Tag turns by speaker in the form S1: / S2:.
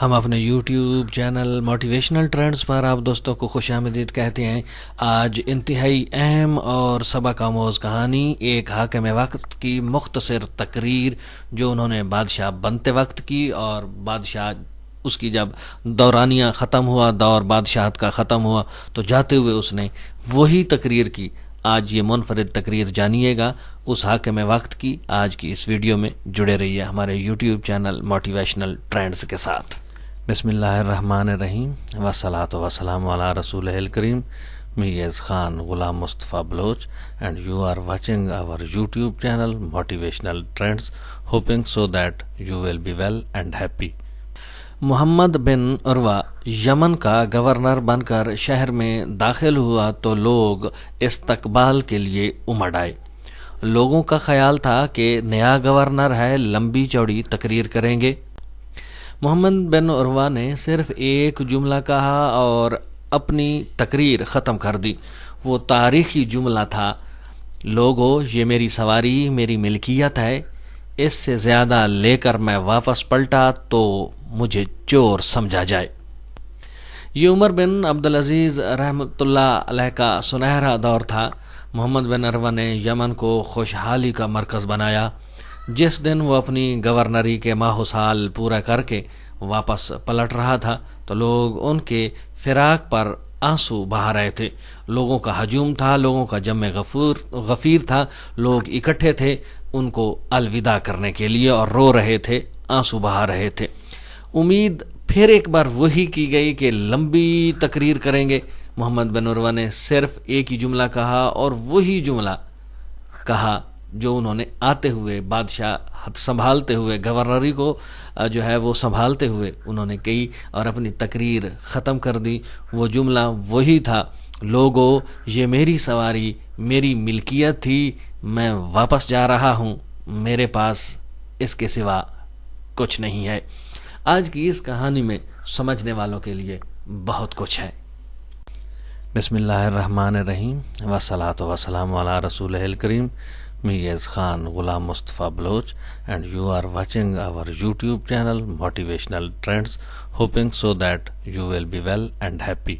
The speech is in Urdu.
S1: ہم اپنے یوٹیوب چینل موٹیویشنل ٹرینڈز پر آپ دوستوں کو خوش آمدید کہتے ہیں۔ آج انتہائی اہم اور سبق آموز کہانی، ایک حاکم وقت کی مختصر تقریر جو انہوں نے بادشاہ بنتے وقت کی، اور بادشاہ اس کی جب دورانیہ ختم ہوا، دور بادشاہت کا ختم ہوا، تو جاتے ہوئے اس نے وہی تقریر کی۔ آج یہ منفرد تقریر جانیے گا اس حاکم وقت کی۔ آج کی اس ویڈیو میں جڑے رہیے ہمارے یوٹیوب چینل موٹیویشنل ٹرینڈز کے ساتھ۔ بسم اللہ الرحمن الرحیم، والصلاۃ والسلام علی رسول الکریم۔ Me is Khan Ghulam Mustafa Baloch and you are watching our YouTube channel Motivational Trends, hoping so that you will be well and happy. محمد بن عروہ یمن کا گورنر بن کر شہر میں داخل ہوا تو لوگ استقبال کے لیے امڑ آئے۔ لوگوں کا خیال تھا کہ نیا گورنر ہے، لمبی چوڑی تقریر کریں گے۔ محمد بن عروہ نے صرف ایک جملہ کہا اور اپنی تقریر ختم کر دی۔ وہ تاریخی جملہ تھا، لوگو یہ میری سواری میری ملکیت ہے، اس سے زیادہ لے کر میں واپس پلٹا تو مجھے چور سمجھا جائے۔ یہ عمر بن عبدالعزیز رحمۃ اللہ علیہ کا سنہرا دور تھا۔ محمد بن عروہ نے یمن کو خوشحالی کا مرکز بنایا۔ جس دن وہ اپنی گورنری کے ماہ سال پورا کر کے واپس پلٹ رہا تھا تو لوگ ان کے فراق پر آنسو بہا رہے تھے۔ لوگوں کا ہجوم تھا، لوگوں کا جمع غفیر تھا، لوگ اکٹھے تھے ان کو الوداع کرنے کے لیے اور رو رہے تھے، آنسو بہا رہے تھے۔ امید پھر ایک بار وہی کی گئی کہ لمبی تقریر کریں گے۔ محمد بن عروہ نے صرف ایک ہی جملہ کہا اور وہی جملہ کہا جو انہوں نے آتے ہوئے بادشاہ سنبھالتے ہوئے گورنری کو جو ہے وہ سنبھالتے ہوئے انہوں نے کہی اور اپنی تقریر ختم کر دی۔ وہ جملہ وہی تھا، لوگو یہ میری سواری میری ملکیت تھی، میں واپس جا رہا ہوں، میرے پاس اس کے سوا کچھ نہیں ہے۔ آج کی اس کہانی میں سمجھنے والوں کے لیے بہت کچھ ہے۔ بسم اللہ الرحمن الرحیم، والصلاۃ والسلام علی رسول الکریم۔ Me is Khan Ghulam Mustafa Baloch and you are watching our YouTube channel Motivational Trends, hoping so that you will be well and happy.